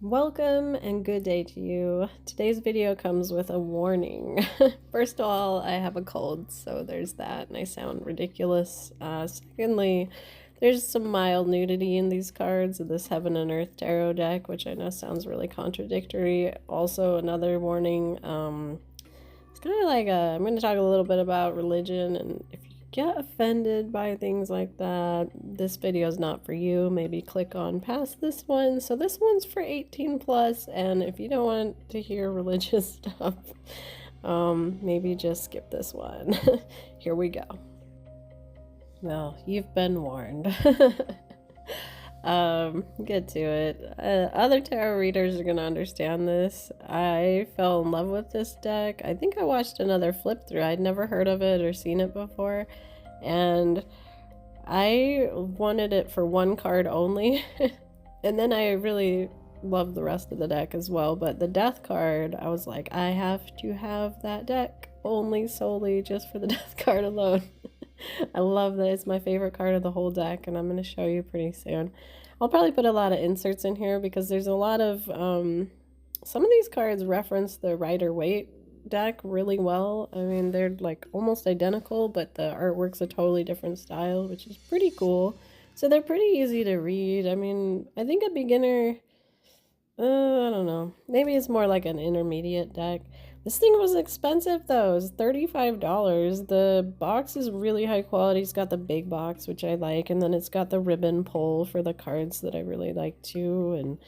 Welcome and good day to you. Today's video comes with a warning. First of all, I have a cold, so there's that, and I sound ridiculous. Secondly, there's some mild nudity in these cards of this Heaven and Earth Tarot deck, which I know sounds really contradictory. Also, another warning, it's kind of like I'm going to talk a little bit about religion, and if you get offended by things like that, this video is not for you. Maybe click on past this one. So this one's for 18 plus, and if you don't want to hear religious stuff, maybe just skip this one. Here we go. Well, you've been warned. Get to it. Other tarot readers are gonna understand this. I fell in love with this deck. I think I watched another flip through. I'd never heard of it or seen it before, and I wanted it for one card only. And then I really loved the rest of the deck as well. But the death card, I was like, I have to have that deck only solely just for the death card alone. I love that. It's my favorite card of the whole deck, and I'm going to show you pretty soon. I'll probably put a lot of inserts in here because there's a lot of some of these cards reference the Rider-Waite deck really well. I mean, they're like almost identical, but the artwork's a totally different style, which is pretty cool. So they're pretty easy to read. I mean, I think a beginner, I don't know, maybe it's more like an intermediate deck. This thing was expensive though. It's $35. The box is really high quality. It's got the big box, which I like, and then it's got the ribbon pull for the cards that I really like too.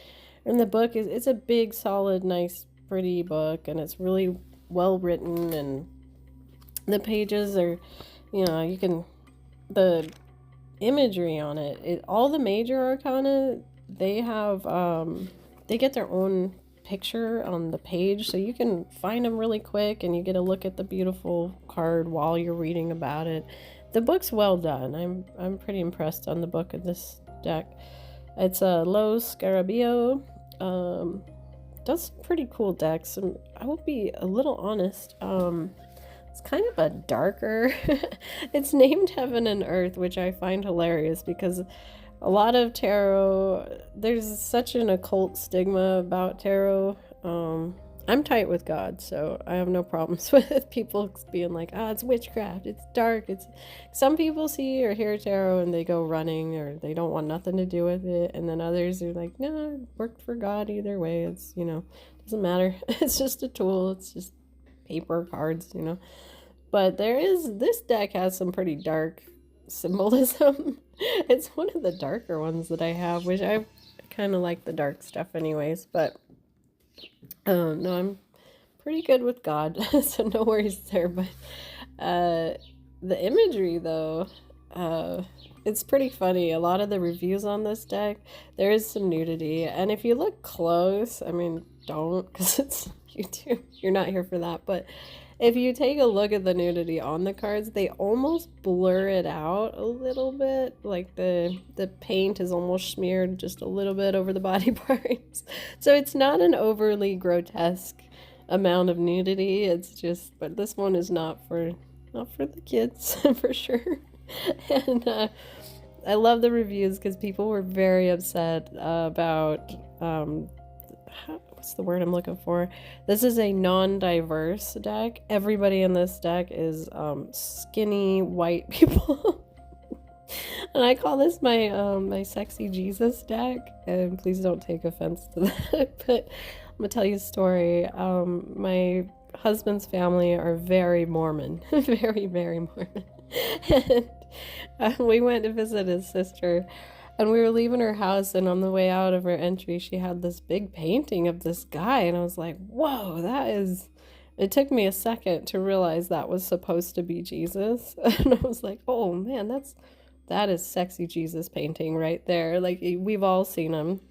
And the book is, it's a big, solid, nice, pretty book, and it's really well written, and the pages are, you can, the imagery on it, all the major arcana, they have, they get their own picture on the page, so you can find them really quick, and you get a look at the beautiful card while you're reading about it. The book's well done. I'm pretty impressed on the book of this deck. It's a Lo Scarabeo. Does pretty cool decks, and I will be a little honest. It's kind of a darker. It's named Heaven and Earth, which I find hilarious because a lot of tarot, there's such an occult stigma about tarot. I'm tight with God, so I have no problems with people being like, it's witchcraft, it's dark. It's some people see or hear tarot and they go running, or they don't want nothing to do with it, and then others are like, no, it worked for God either way. It's, doesn't matter. It's just a tool. It's just paper, cards, But this deck has some pretty dark symbolism. It's one of the darker ones that I have, which I kind of like the dark stuff anyways, but no, I'm pretty good with God, so no worries there. But the imagery though, it's pretty funny. A lot of the reviews on this deck, there is some nudity, and if you look close, I mean, don't, because it's YouTube, you're not here for that, but if you take a look at the nudity on the cards, they almost blur it out a little bit. Like the paint is almost smeared just a little bit over the body parts. So it's not an overly grotesque amount of nudity. It's just, but this one is not for the kids for sure. And I love the reviews because people were very upset about what's the word I'm looking for? This is a non-diverse deck. Everybody in this deck is skinny white people. And I call this my my sexy Jesus deck. And please don't take offense to that. But I'm gonna tell you a story. My husband's family are very Mormon. Very, very Mormon. And we went to visit his sister. And we were leaving her house, and on the way out of her entry, she had this big painting of this guy, and I was like, whoa, that is... It took me a second to realize that was supposed to be Jesus. And I was like, oh man, that is sexy Jesus painting right there. Like, we've all seen him.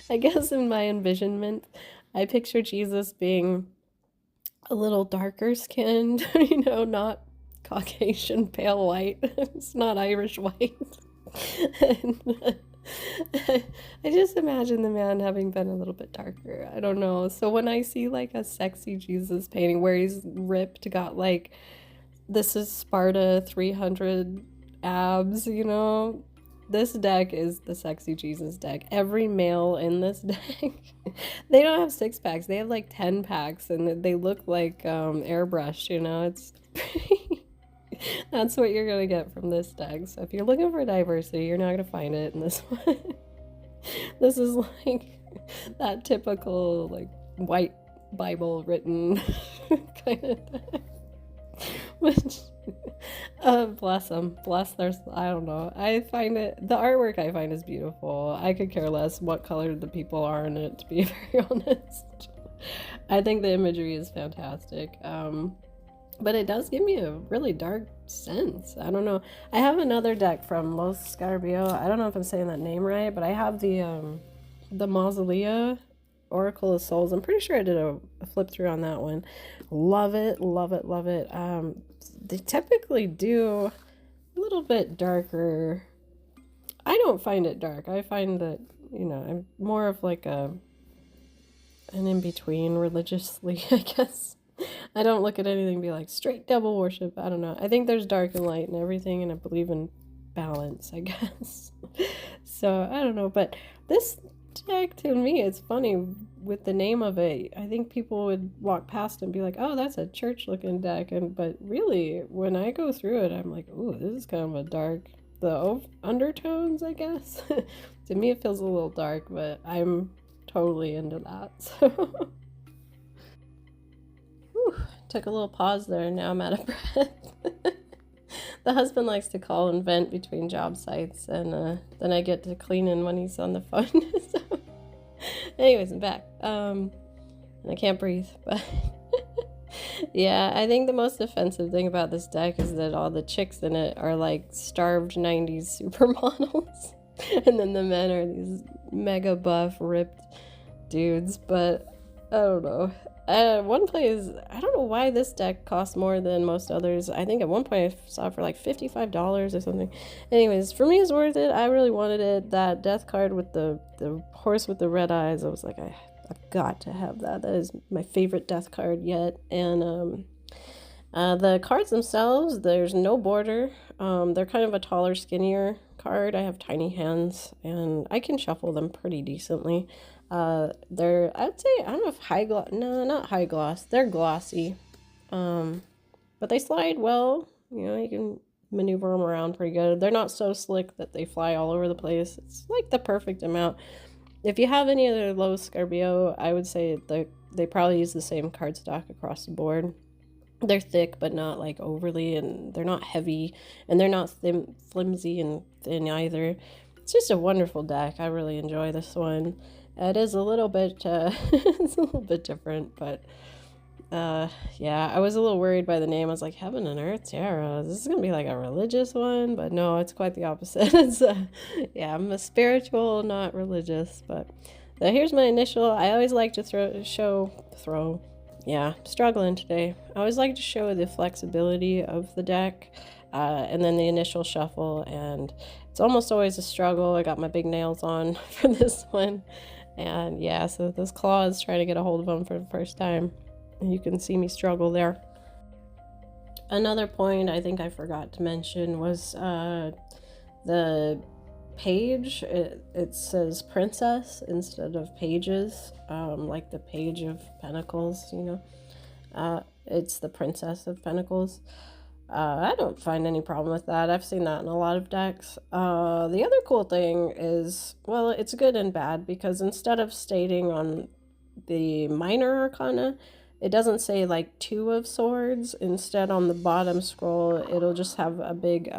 I guess in my envisionment, I picture Jesus being a little darker skinned, not Caucasian pale white. It's not Irish white. And, I just imagine the man having been a little bit darker. I don't know. So when I see like a sexy Jesus painting where he's ripped, got this is Sparta 300 abs, This deck is the sexy Jesus deck. Every male in this deck, they don't have 6-packs. They have like 10-packs, and they look like airbrushed. You know, it's that's what you're gonna get from this deck. So if you're looking for diversity, you're not gonna find it in this one. This is like that typical like white Bible written kind of deck. Which, bless them, bless their, I don't know. I find it, the artwork I find is beautiful. I could care less what color the people are in it, to be very honest. I think the imagery is fantastic. But it does give me a really dark sense. I don't know. I have another deck from Lo Scarabeo. I don't know if I'm saying that name right, but I have the Mausolea Oracle of Souls. I'm pretty sure I did a flip through on that one. Love it, love it, love it. They typically do a little bit darker. I don't find it dark. I find that, you know, I'm more of like an in-between religiously, I guess. I don't look at anything and be like, straight devil worship. I don't know. I think there's dark and light and everything, and I believe in balance, I guess. So, I don't know. But this deck, to me, it's funny with the name of it. I think people would walk past and be like, oh, that's a church-looking deck. But really, when I go through it, I'm like, ooh, this is kind of a dark... The undertones, I guess. To me, it feels a little dark, but I'm totally into that, so... Took a little pause there, and now I'm out of breath. The husband likes to call and vent between job sites, and then I get to clean in when he's on the phone. So, anyways, I'm back. And I can't breathe, but yeah, I think the most offensive thing about this deck is that all the chicks in it are like starved 90s supermodels, and then the men are these mega buff, ripped dudes, but I don't know. One play is, I don't know why this deck costs more than most others. I think at one point I saw it for like $55 or something. Anyways, for me it's worth it. I really wanted it. That death card with the horse with the red eyes, I was like, I've got to have that. That is my favorite death card yet. And the cards themselves, there's no border. They're kind of a taller, skinnier card. I have tiny hands, and I can shuffle them pretty decently. They're, I'd say, I don't know if high gloss, no, not high gloss, they're glossy, but they slide well, you know, you can maneuver them around pretty good. They're not so slick that they fly all over the place. It's like the perfect amount. If you have any other Lo Scarabeo, I would say they probably use the same cardstock across the board. They're thick, but not like overly, and they're not heavy, and they're not flimsy and thin either. It's just a wonderful deck. I really enjoy this one. It is a little bit, it's a little bit different, but, yeah, I was a little worried by the name. I was like, Heaven and Earth Tarot, this is going to be like a religious one, but no, it's quite the opposite. It's, yeah, I'm a spiritual, not religious, but here's my initial. I always like to yeah, struggling today. I always like to show the flexibility of the deck, and then the initial shuffle, and it's almost always a struggle. I got my big nails on for this one. And yeah, so this claw is trying to get a hold of them for the first time. And you can see me struggle there. Another point I think I forgot to mention was the page. It says princess instead of pages, like the Page of Pentacles, you know. It's the Princess of Pentacles. I don't find any problem with that. I've seen that in a lot of decks. The other cool thing is, well, it's good and bad, because instead of stating on the minor arcana, it doesn't say like 2 of swords. Instead, on the bottom scroll, it'll just have a big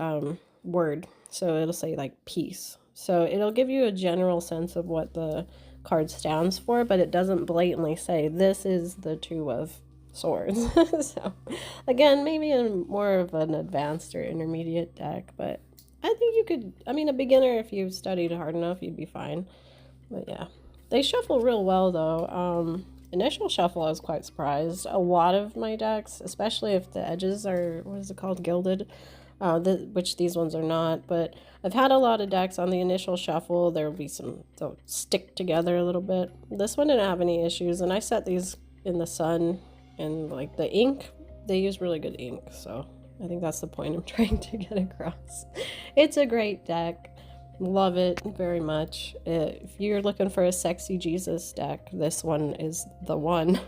word. So it'll say like peace. So it'll give you a general sense of what the card stands for, but it doesn't blatantly say this is the 2 of swords. So again, maybe more of an advanced or intermediate deck, but I think you could, I mean, a beginner, if you studied hard enough, you'd be fine. But yeah, they shuffle real well though. Initial shuffle, I was quite surprised. A lot of my decks, especially if the edges are, what is it called, gilded, which these ones are not, but I've had a lot of decks on the initial shuffle. There'll be some, they'll stick together a little bit. This one didn't have any issues, and I set these in the sun. And like the ink, they use really good ink, so I think that's the point I'm trying to get across. It's a great deck. Love it very much. If you're looking for a sexy Jesus deck, this one is the one.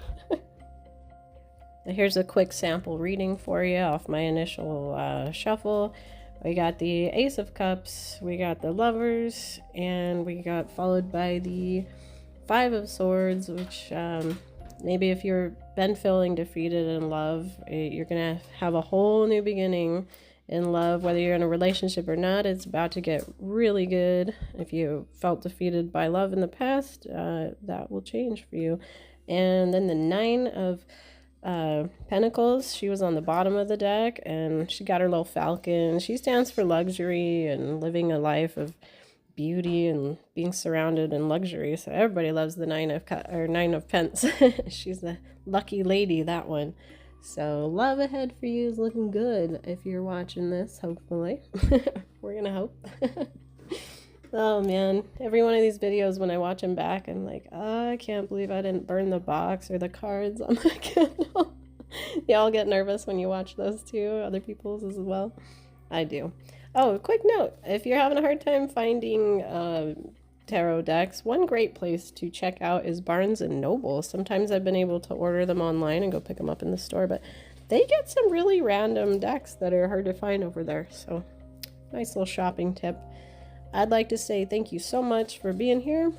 Here's a quick sample reading for you off my initial shuffle. We got the Ace of Cups, we got the Lovers, and we got followed by the Five of Swords, which maybe if you've been feeling defeated in love, you're gonna have a whole new beginning in love. Whether you're in a relationship or not, it's about to get really good. If you felt defeated by love in the past, that will change for you. And then the Nine of Pentacles, she was on the bottom of the deck, and she got her little falcon. She stands for luxury and living a life of beauty and being surrounded in luxury. So everybody loves the Nine of Pence. She's the lucky lady, that one. So love ahead for you is looking good if you're watching this, hopefully. We're gonna hope. Oh man, every one of these videos when I watch them back, I'm like, oh, I can't believe I didn't burn the box or the cards on the candle. Y'all get nervous when you watch those too, other people's as well. I do. Oh, quick note, if you're having a hard time finding tarot decks, one great place to check out is Barnes and Noble. Sometimes I've been able to order them online and go pick them up in the store, but they get some really random decks that are hard to find over there. So nice little shopping tip. I'd like to say thank you so much for being here.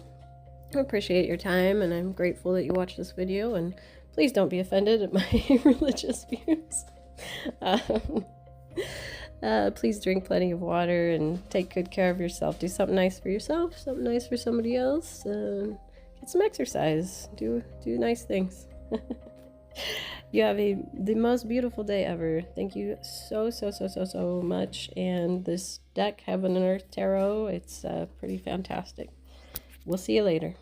I appreciate your time, and I'm grateful that you watched this video, and please don't be offended at my religious views. Please drink plenty of water and take good care of yourself. Do something nice for yourself, something nice for somebody else, and get some exercise. Do nice things. You have the most beautiful day ever. Thank you so much. And this deck, Heaven and Earth Tarot, it's pretty fantastic. We'll see you later.